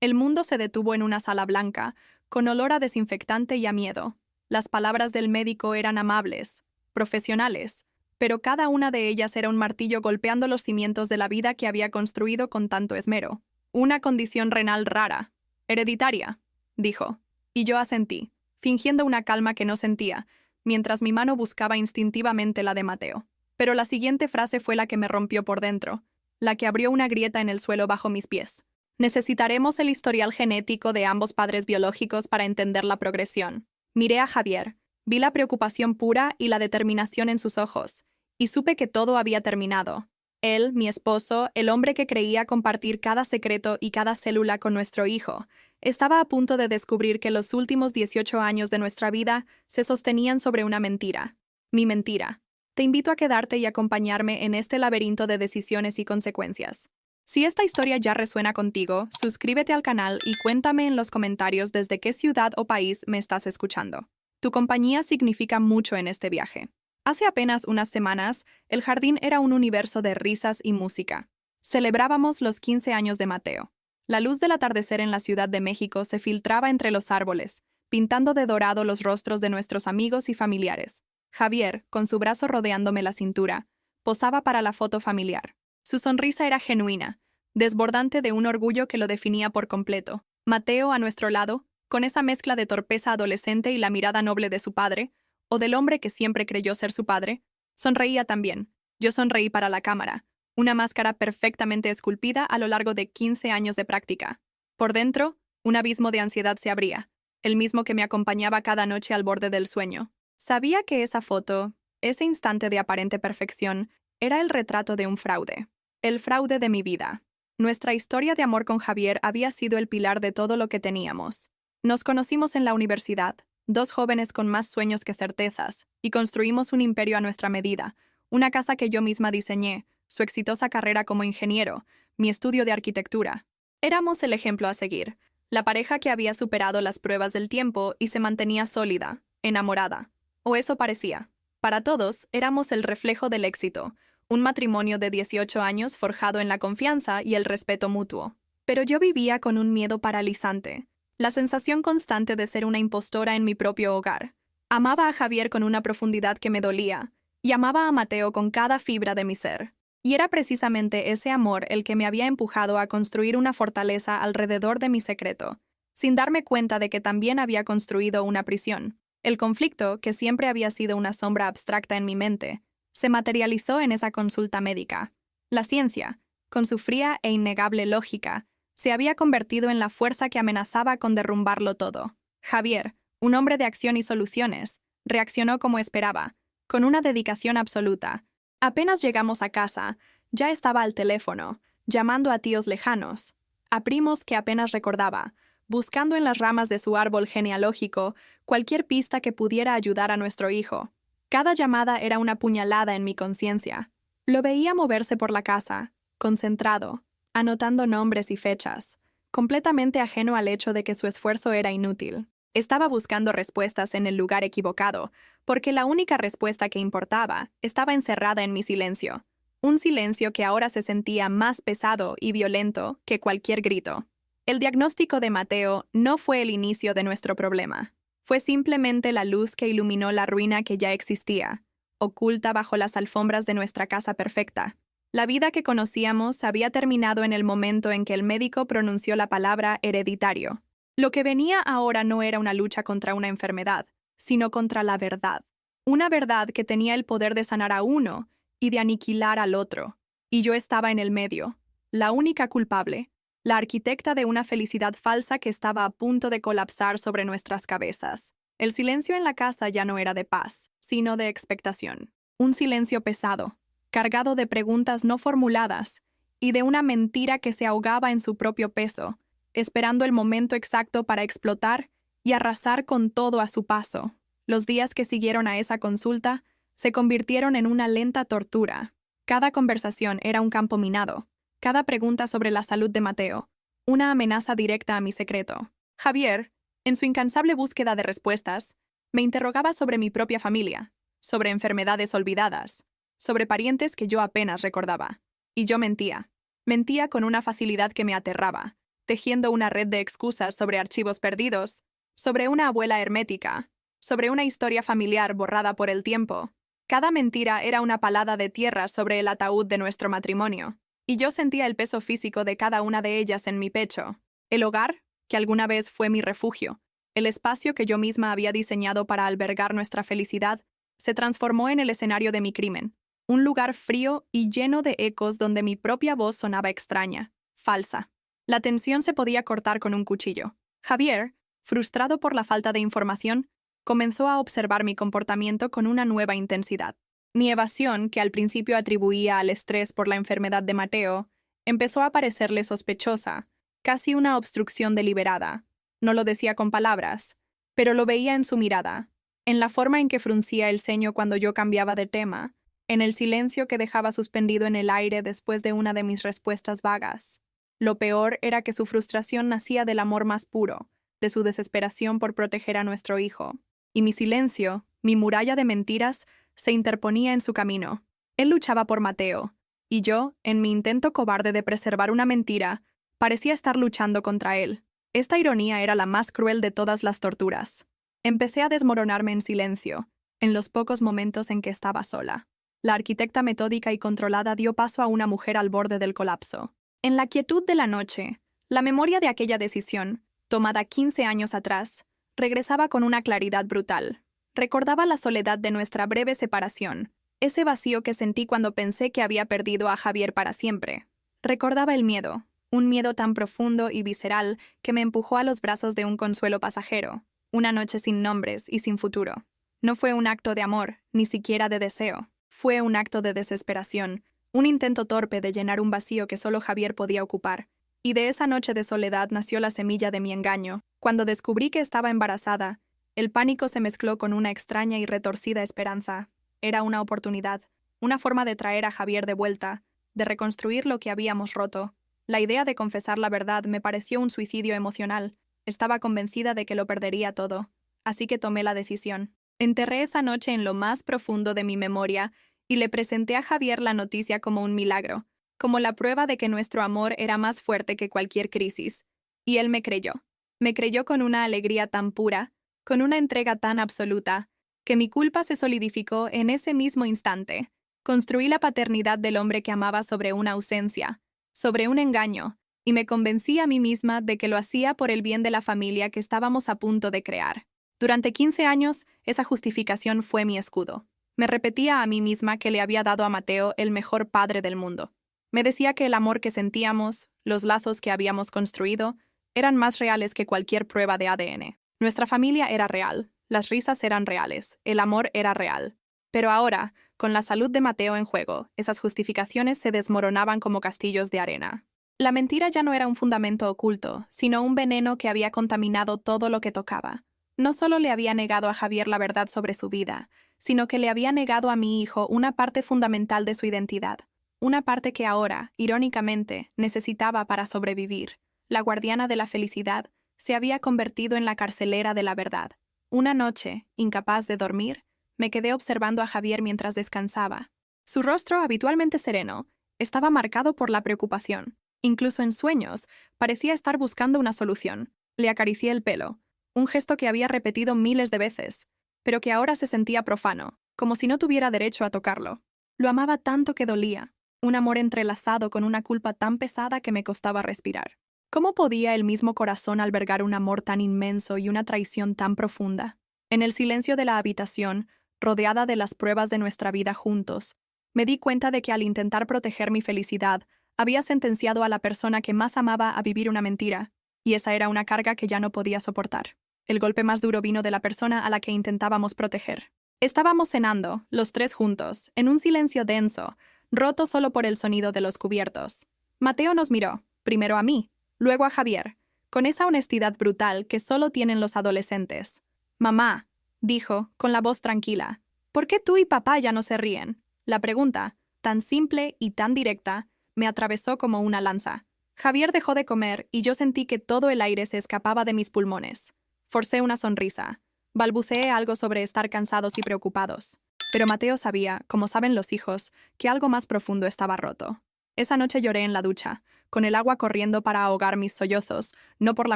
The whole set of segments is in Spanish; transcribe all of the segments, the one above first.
El mundo se detuvo en una sala blanca, con olor a desinfectante y a miedo. Las palabras del médico eran amables, profesionales, pero cada una de ellas era un martillo golpeando los cimientos de la vida que había construido con tanto esmero. Una condición renal rara, hereditaria, dijo, y yo asentí, fingiendo una calma que no sentía, mientras mi mano buscaba instintivamente la de Mateo. Pero la siguiente frase fue la que me rompió por dentro, la que abrió una grieta en el suelo bajo mis pies. Necesitaremos el historial genético de ambos padres biológicos para entender la progresión. Miré a Javier, vi la preocupación pura y la determinación en sus ojos, y supe que todo había terminado. Él, mi esposo, el hombre que creía compartir cada secreto y cada célula con nuestro hijo, estaba a punto de descubrir que los últimos 18 años de nuestra vida se sostenían sobre una mentira. Mi mentira. Te invito a quedarte y acompañarme en este laberinto de decisiones y consecuencias. Si esta historia ya resuena contigo, suscríbete al canal y cuéntame en los comentarios desde qué ciudad o país me estás escuchando. Tu compañía significa mucho en este viaje. Hace apenas unas semanas, el jardín era un universo de risas y música. Celebrábamos los 15 años de Mateo. La luz del atardecer en la Ciudad de México se filtraba entre los árboles, pintando de dorado los rostros de nuestros amigos y familiares. Javier, con su brazo rodeándome la cintura, posaba para la foto familiar. Su sonrisa era genuina, desbordante de un orgullo que lo definía por completo. Mateo, a nuestro lado, con esa mezcla de torpeza adolescente y la mirada noble de su padre, o del hombre que siempre creyó ser su padre, sonreía también. Yo sonreí para la cámara, una máscara perfectamente esculpida a lo largo de 15 años de práctica. Por dentro, un abismo de ansiedad se abría, el mismo que me acompañaba cada noche al borde del sueño. Sabía que esa foto, ese instante de aparente perfección, era el retrato de un fraude. El fraude de mi vida. Nuestra historia de amor con Javier había sido el pilar de todo lo que teníamos. Nos conocimos en la universidad, dos jóvenes con más sueños que certezas, y construimos un imperio a nuestra medida, una casa que yo misma diseñé, su exitosa carrera como ingeniero, mi estudio de arquitectura. Éramos el ejemplo a seguir, la pareja que había superado las pruebas del tiempo y se mantenía sólida, enamorada. O eso parecía. Para todos, éramos el reflejo del éxito, un matrimonio de 18 años forjado en la confianza y el respeto mutuo. Pero yo vivía con un miedo paralizante, la sensación constante de ser una impostora en mi propio hogar. Amaba a Javier con una profundidad que me dolía, y amaba a Mateo con cada fibra de mi ser. Y era precisamente ese amor el que me había empujado a construir una fortaleza alrededor de mi secreto, sin darme cuenta de que también había construido una prisión. El conflicto, que siempre había sido una sombra abstracta en mi mente, se materializó en esa consulta médica. La ciencia, con su fría e innegable lógica, se había convertido en la fuerza que amenazaba con derrumbarlo todo. Javier, un hombre de acción y soluciones, reaccionó como esperaba, con una dedicación absoluta. Apenas llegamos a casa, ya estaba al teléfono, llamando a tíos lejanos, a primos que apenas recordaba, buscando en las ramas de su árbol genealógico cualquier pista que pudiera ayudar a nuestro hijo. Cada llamada era una puñalada en mi conciencia. Lo veía moverse por la casa, concentrado, anotando nombres y fechas, completamente ajeno al hecho de que su esfuerzo era inútil. Estaba buscando respuestas en el lugar equivocado, porque la única respuesta que importaba estaba encerrada en mi silencio. Un silencio que ahora se sentía más pesado y violento que cualquier grito. El diagnóstico de Mateo no fue el inicio de nuestro problema. Fue simplemente la luz que iluminó la ruina que ya existía, oculta bajo las alfombras de nuestra casa perfecta. La vida que conocíamos había terminado en el momento en que el médico pronunció la palabra hereditario. Lo que venía ahora no era una lucha contra una enfermedad, sino contra la verdad. Una verdad que tenía el poder de sanar a uno y de aniquilar al otro. Y yo estaba en el medio, la única culpable, la arquitecta de una felicidad falsa que estaba a punto de colapsar sobre nuestras cabezas. El silencio en la casa ya no era de paz, sino de expectación. Un silencio pesado, cargado de preguntas no formuladas y de una mentira que se ahogaba en su propio peso, esperando el momento exacto para explotar y arrasar con todo a su paso. Los días que siguieron a esa consulta se convirtieron en una lenta tortura. Cada conversación era un campo minado. Cada pregunta sobre la salud de Mateo, una amenaza directa a mi secreto. Javier, en su incansable búsqueda de respuestas, me interrogaba sobre mi propia familia, sobre enfermedades olvidadas, sobre parientes que yo apenas recordaba. Y yo mentía. Mentía con una facilidad que me aterraba, tejiendo una red de excusas sobre archivos perdidos, sobre una abuela hermética, sobre una historia familiar borrada por el tiempo. Cada mentira era una palada de tierra sobre el ataúd de nuestro matrimonio, y yo sentía el peso físico de cada una de ellas en mi pecho. El hogar, que alguna vez fue mi refugio, el espacio que yo misma había diseñado para albergar nuestra felicidad, se transformó en el escenario de mi crimen, un lugar frío y lleno de ecos donde mi propia voz sonaba extraña, falsa. La tensión se podía cortar con un cuchillo. Javier, frustrado por la falta de información, comenzó a observar mi comportamiento con una nueva intensidad. Mi evasión, que al principio atribuía al estrés por la enfermedad de Mateo, empezó a parecerle sospechosa, casi una obstrucción deliberada. No lo decía con palabras, pero lo veía en su mirada, en la forma en que fruncía el ceño cuando yo cambiaba de tema, en el silencio que dejaba suspendido en el aire después de una de mis respuestas vagas. Lo peor era que su frustración nacía del amor más puro, de su desesperación por proteger a nuestro hijo. Y mi silencio, mi muralla de mentiras, se interponía en su camino. Él luchaba por Mateo, y yo, en mi intento cobarde de preservar una mentira, parecía estar luchando contra él. Esta ironía era la más cruel de todas las torturas. Empecé a desmoronarme en silencio, en los pocos momentos en que estaba sola. La arquitecta metódica y controlada dio paso a una mujer al borde del colapso. En la quietud de la noche, la memoria de aquella decisión, tomada 15 años atrás, regresaba con una claridad brutal. Recordaba la soledad de nuestra breve separación, ese vacío que sentí cuando pensé que había perdido a Javier para siempre. Recordaba el miedo, un miedo tan profundo y visceral que me empujó a los brazos de un consuelo pasajero, una noche sin nombres y sin futuro. No fue un acto de amor, ni siquiera de deseo. Fue un acto de desesperación, un intento torpe de llenar un vacío que solo Javier podía ocupar. Y de esa noche de soledad nació la semilla de mi engaño. Cuando descubrí que estaba embarazada, el pánico se mezcló con una extraña y retorcida esperanza. Era una oportunidad, una forma de traer a Javier de vuelta, de reconstruir lo que habíamos roto. La idea de confesar la verdad me pareció un suicidio emocional. Estaba convencida de que lo perdería todo, así que tomé la decisión. Enterré esa noche en lo más profundo de mi memoria y le presenté a Javier la noticia como un milagro, como la prueba de que nuestro amor era más fuerte que cualquier crisis. Y él me creyó. Me creyó con una alegría tan pura, con una entrega tan absoluta, que mi culpa se solidificó en ese mismo instante. Construí la paternidad del hombre que amaba sobre una ausencia, sobre un engaño, y me convencí a mí misma de que lo hacía por el bien de la familia que estábamos a punto de crear. Durante 15 años, esa justificación fue mi escudo. Me repetía a mí misma que le había dado a Mateo el mejor padre del mundo. Me decía que el amor que sentíamos, los lazos que habíamos construido, eran más reales que cualquier prueba de ADN. Nuestra familia era real, las risas eran reales, el amor era real. Pero ahora, con la salud de Mateo en juego, esas justificaciones se desmoronaban como castillos de arena. La mentira ya no era un fundamento oculto, sino un veneno que había contaminado todo lo que tocaba. No solo le había negado a Javier la verdad sobre su vida, sino que le había negado a mi hijo una parte fundamental de su identidad, una parte que ahora, irónicamente, necesitaba para sobrevivir. La guardiana de la felicidad se había convertido en la carcelera de la verdad. Una noche, incapaz de dormir, me quedé observando a Javier mientras descansaba. Su rostro, habitualmente sereno, estaba marcado por la preocupación. Incluso en sueños, parecía estar buscando una solución. Le acaricié el pelo, un gesto que había repetido miles de veces, pero que ahora se sentía profano, como si no tuviera derecho a tocarlo. Lo amaba tanto que dolía, un amor entrelazado con una culpa tan pesada que me costaba respirar. ¿Cómo podía el mismo corazón albergar un amor tan inmenso y una traición tan profunda? En el silencio de la habitación, rodeada de las pruebas de nuestra vida juntos, me di cuenta de que al intentar proteger mi felicidad, había sentenciado a la persona que más amaba a vivir una mentira, y esa era una carga que ya no podía soportar. El golpe más duro vino de la persona a la que intentábamos proteger. Estábamos cenando, los tres juntos, en un silencio denso, roto solo por el sonido de los cubiertos. Mateo nos miró, primero a mí, luego a Javier, con esa honestidad brutal que solo tienen los adolescentes. «Mamá», dijo, con la voz tranquila, «¿por qué tú y papá ya no se ríen?» La pregunta, tan simple y tan directa, me atravesó como una lanza. Javier dejó de comer y yo sentí que todo el aire se escapaba de mis pulmones. Forcé una sonrisa. Balbuceé algo sobre estar cansados y preocupados. Pero Mateo sabía, como saben los hijos, que algo más profundo estaba roto. Esa noche lloré en la ducha, con el agua corriendo para ahogar mis sollozos, no por la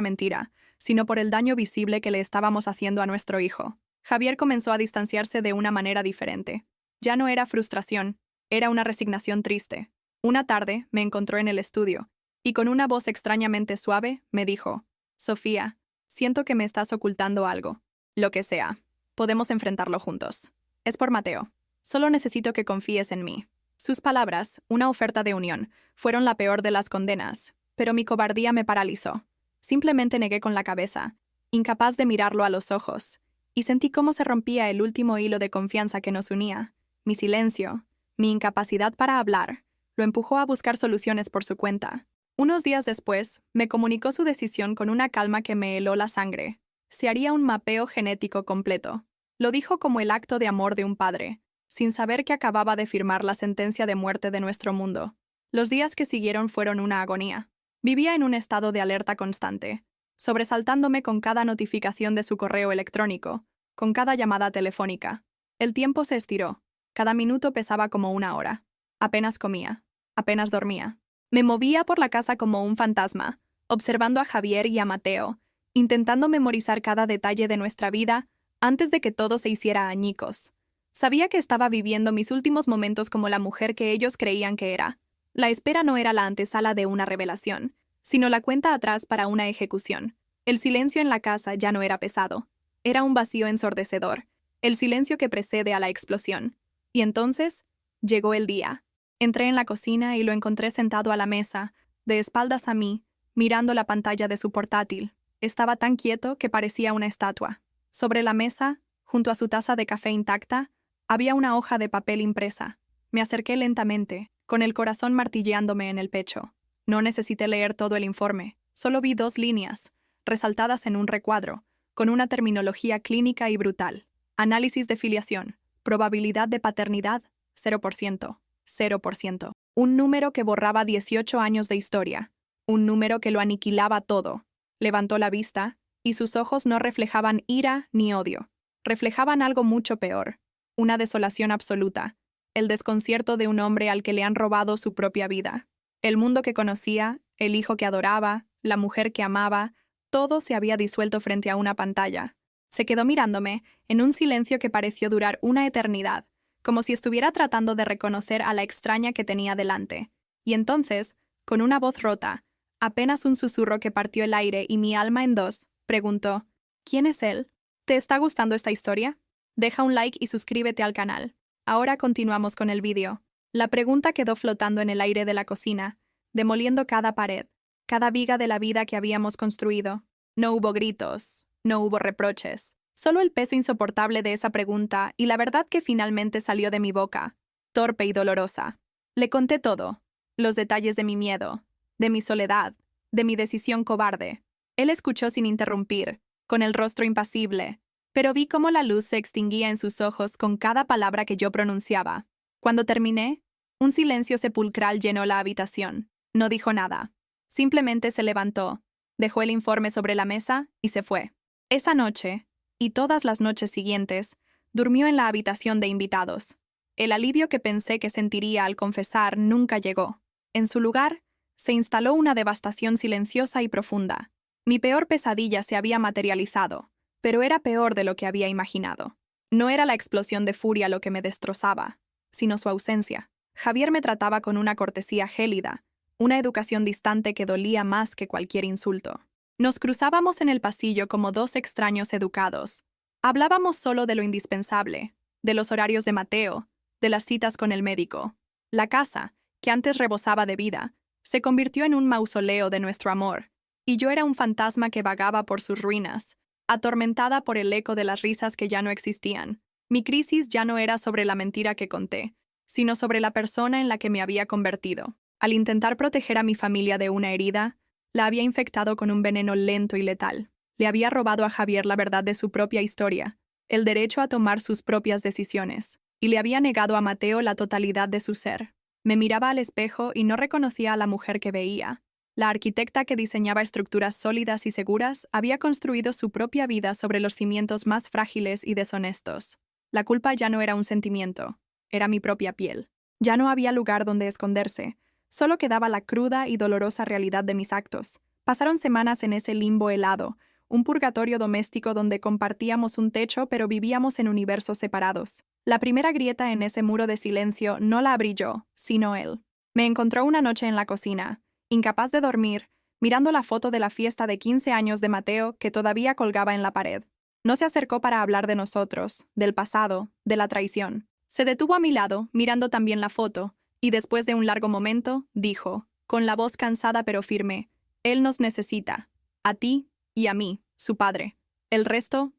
mentira, sino por el daño visible que le estábamos haciendo a nuestro hijo. Javier comenzó a distanciarse de una manera diferente. Ya no era frustración, era una resignación triste. Una tarde me encontró en el estudio, y con una voz extrañamente suave me dijo: «Sofía, siento que me estás ocultando algo. Lo que sea, podemos enfrentarlo juntos. Es por Mateo. Solo necesito que confíes en mí». Sus palabras, una oferta de unión, fueron la peor de las condenas, pero mi cobardía me paralizó. Simplemente negué con la cabeza, incapaz de mirarlo a los ojos, y sentí cómo se rompía el último hilo de confianza que nos unía. Mi silencio, mi incapacidad para hablar, lo empujó a buscar soluciones por su cuenta. Unos días después, me comunicó su decisión con una calma que me heló la sangre. Se haría un mapeo genético completo. Lo dijo como el acto de amor de un padre, sin saber que acababa de firmar la sentencia de muerte de nuestro mundo. Los días que siguieron fueron una agonía. Vivía en un estado de alerta constante, sobresaltándome con cada notificación de su correo electrónico, con cada llamada telefónica. El tiempo se estiró. Cada minuto pesaba como una hora. Apenas comía. Apenas dormía. Me movía por la casa como un fantasma, observando a Javier y a Mateo, intentando memorizar cada detalle de nuestra vida antes de que todo se hiciera añicos. Sabía que estaba viviendo mis últimos momentos como la mujer que ellos creían que era. La espera no era la antesala de una revelación, sino la cuenta atrás para una ejecución. El silencio en la casa ya no era pesado. Era un vacío ensordecedor, el silencio que precede a la explosión. Y entonces, llegó el día. Entré en la cocina y lo encontré sentado a la mesa, de espaldas a mí, mirando la pantalla de su portátil. Estaba tan quieto que parecía una estatua. Sobre la mesa, junto a su taza de café intacta, había una hoja de papel impresa. Me acerqué lentamente, con el corazón martilleándome en el pecho. No necesité leer todo el informe, solo vi 2 líneas, resaltadas en un recuadro, con una terminología clínica y brutal. Análisis de filiación, probabilidad de paternidad, 0%. 0%. Un número que borraba 18 años de historia. Un número que lo aniquilaba todo. Levantó la vista, y sus ojos no reflejaban ira ni odio. Reflejaban algo mucho peor. Una desolación absoluta. El desconcierto de un hombre al que le han robado su propia vida. El mundo que conocía, el hijo que adoraba, la mujer que amaba, todo se había disuelto frente a una pantalla. Se quedó mirándome, en un silencio que pareció durar una eternidad, como si estuviera tratando de reconocer a la extraña que tenía delante. Y entonces, con una voz rota, apenas un susurro que partió el aire y mi alma en dos, preguntó: ¿Quién es él? ¿Te está gustando esta historia? Deja un like y suscríbete al canal. Ahora continuamos con el vídeo. La pregunta quedó flotando en el aire de la cocina, demoliendo cada pared, cada viga de la vida que habíamos construido. No hubo gritos, no hubo reproches. Solo el peso insoportable de esa pregunta y la verdad que finalmente salió de mi boca, torpe y dolorosa. Le conté todo, los detalles de mi miedo, de mi soledad, de mi decisión cobarde. Él escuchó sin interrumpir, con el rostro impasible, pero vi cómo la luz se extinguía en sus ojos con cada palabra que yo pronunciaba. Cuando terminé, un silencio sepulcral llenó la habitación. No dijo nada. Simplemente se levantó, dejó el informe sobre la mesa y se fue. Esa noche, y todas las noches siguientes, durmió en la habitación de invitados. El alivio que pensé que sentiría al confesar nunca llegó. En su lugar, se instaló una devastación silenciosa y profunda. Mi peor pesadilla se había materializado, pero era peor de lo que había imaginado. No era la explosión de furia lo que me destrozaba, sino su ausencia. Javier me trataba con una cortesía gélida, una educación distante que dolía más que cualquier insulto. Nos cruzábamos en el pasillo como 2 extraños educados. Hablábamos solo de lo indispensable, de los horarios de Mateo, de las citas con el médico. La casa, que antes rebosaba de vida, se convirtió en un mausoleo de nuestro amor, y yo era un fantasma que vagaba por sus ruinas, atormentada por el eco de las risas que ya no existían. Mi crisis ya no era sobre la mentira que conté, sino sobre la persona en la que me había convertido. Al intentar proteger a mi familia de una herida, la había infectado con un veneno lento y letal. Le había robado a Javier la verdad de su propia historia, el derecho a tomar sus propias decisiones, y le había negado a Mateo la totalidad de su ser. Me miraba al espejo y no reconocía a la mujer que veía. La arquitecta que diseñaba estructuras sólidas y seguras había construido su propia vida sobre los cimientos más frágiles y deshonestos. La culpa ya no era un sentimiento, era mi propia piel. Ya no había lugar donde esconderse, Solo quedaba la cruda y dolorosa realidad de mis actos. Pasaron semanas en ese limbo helado, un purgatorio doméstico donde compartíamos un techo pero vivíamos en universos separados. La primera grieta en ese muro de silencio no la abrí yo, sino él. Me encontró una noche en la cocina, incapaz de dormir, mirando la foto de la fiesta de 15 años de Mateo que todavía colgaba en la pared. No se acercó para hablar de nosotros, del pasado, de la traición. Se detuvo a mi lado, mirando también la foto, y después de un largo momento, dijo, con la voz cansada pero firme, «Él nos necesita, a ti y a mí, su padre. El resto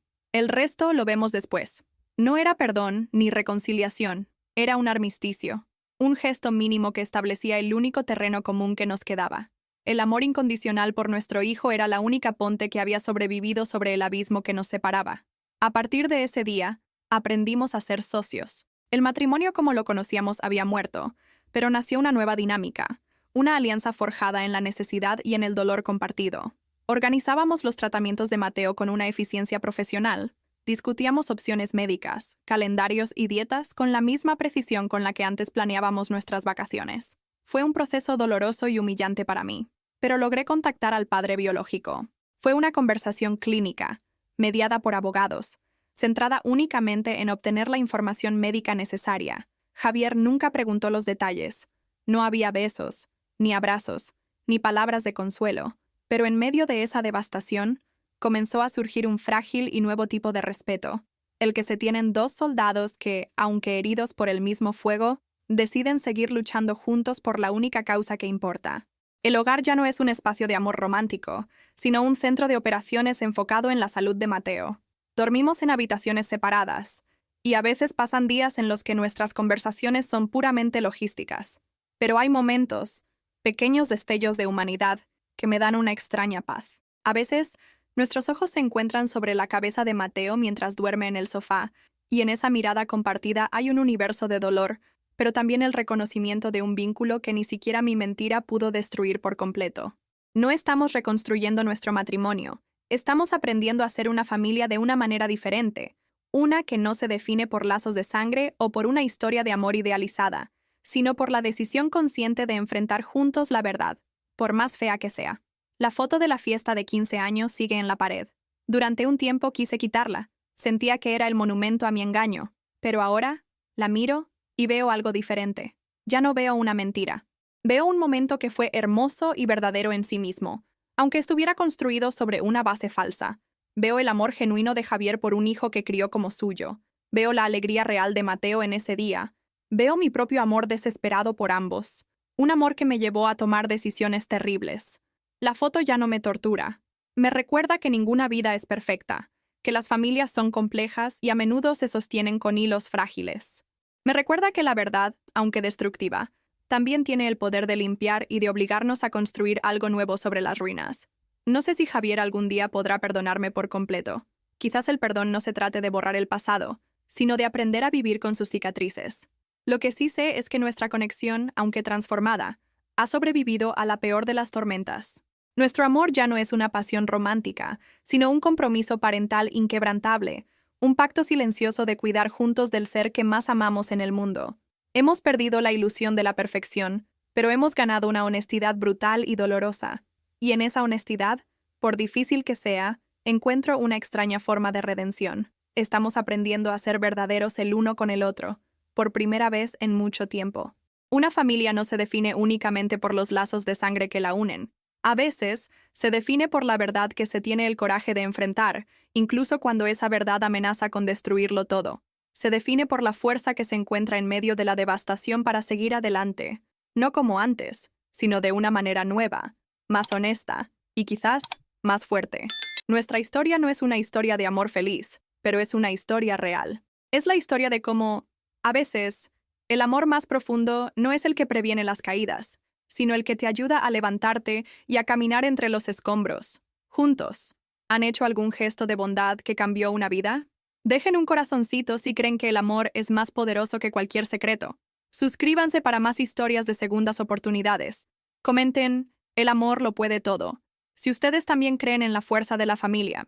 lo vemos después». No era perdón ni reconciliación, era un armisticio, un gesto mínimo que establecía el único terreno común que nos quedaba. El amor incondicional por nuestro hijo era la única ponte que había sobrevivido sobre el abismo que nos separaba. A partir de ese día, aprendimos a ser socios. El matrimonio como lo conocíamos había muerto, pero nació una nueva dinámica, una alianza forjada en la necesidad y en el dolor compartido. Organizábamos los tratamientos de Mateo con una eficiencia profesional. Discutíamos opciones médicas, calendarios y dietas con la misma precisión con la que antes planeábamos nuestras vacaciones. Fue un proceso doloroso y humillante para mí, pero logré contactar al padre biológico. Fue una conversación clínica, mediada por abogados, centrada únicamente en obtener la información médica necesaria. Javier nunca preguntó los detalles. No había besos, ni abrazos, ni palabras de consuelo, pero en medio de esa devastación, comenzó a surgir un frágil y nuevo tipo de respeto, el que se tienen dos soldados que, aunque heridos por el mismo fuego, deciden seguir luchando juntos por la única causa que importa. El hogar ya no es un espacio de amor romántico, sino un centro de operaciones enfocado en la salud de Mateo. Dormimos en habitaciones separadas, y a veces pasan días en los que nuestras conversaciones son puramente logísticas. Pero hay momentos, pequeños destellos de humanidad, que me dan una extraña paz. A veces, nuestros ojos se encuentran sobre la cabeza de Mateo mientras duerme en el sofá, y en esa mirada compartida hay un universo de dolor, pero también el reconocimiento de un vínculo que ni siquiera mi mentira pudo destruir por completo. No estamos reconstruyendo nuestro matrimonio, estamos aprendiendo a ser una familia de una manera diferente, una que no se define por lazos de sangre o por una historia de amor idealizada, sino por la decisión consciente de enfrentar juntos la verdad, por más fea que sea. La foto de la fiesta de 15 años sigue en la pared. Durante un tiempo quise quitarla. Sentía que era el monumento a mi engaño. Pero ahora, la miro y veo algo diferente. Ya no veo una mentira. Veo un momento que fue hermoso y verdadero en sí mismo, aunque estuviera construido sobre una base falsa. Veo el amor genuino de Javier por un hijo que crió como suyo. Veo la alegría real de Mateo en ese día. Veo mi propio amor desesperado por ambos. Un amor que me llevó a tomar decisiones terribles. La foto ya no me tortura. Me recuerda que ninguna vida es perfecta, que las familias son complejas y a menudo se sostienen con hilos frágiles. Me recuerda que la verdad, aunque destructiva, también tiene el poder de limpiar y de obligarnos a construir algo nuevo sobre las ruinas. No sé si Javier algún día podrá perdonarme por completo. Quizás el perdón no se trate de borrar el pasado, sino de aprender a vivir con sus cicatrices. Lo que sí sé es que nuestra conexión, aunque transformada, ha sobrevivido a la peor de las tormentas. Nuestro amor ya no es una pasión romántica, sino un compromiso parental inquebrantable, un pacto silencioso de cuidar juntos del ser que más amamos en el mundo. Hemos perdido la ilusión de la perfección, pero hemos ganado una honestidad brutal y dolorosa. Y en esa honestidad, por difícil que sea, encuentro una extraña forma de redención. Estamos aprendiendo a ser verdaderos el uno con el otro, por primera vez en mucho tiempo. Una familia no se define únicamente por los lazos de sangre que la unen. A veces, se define por la verdad que se tiene el coraje de enfrentar, incluso cuando esa verdad amenaza con destruirlo todo. Se define por la fuerza que se encuentra en medio de la devastación para seguir adelante, no como antes, sino de una manera nueva, más honesta y quizás más fuerte. Nuestra historia no es una historia de amor feliz, pero es una historia real. Es la historia de cómo, a veces, el amor más profundo no es el que previene las caídas, sino el que te ayuda a levantarte y a caminar entre los escombros. Juntos, ¿han hecho algún gesto de bondad que cambió una vida? Dejen un corazoncito si creen que el amor es más poderoso que cualquier secreto. Suscríbanse para más historias de segundas oportunidades. Comenten, el amor lo puede todo. Si ustedes también creen en la fuerza de la familia,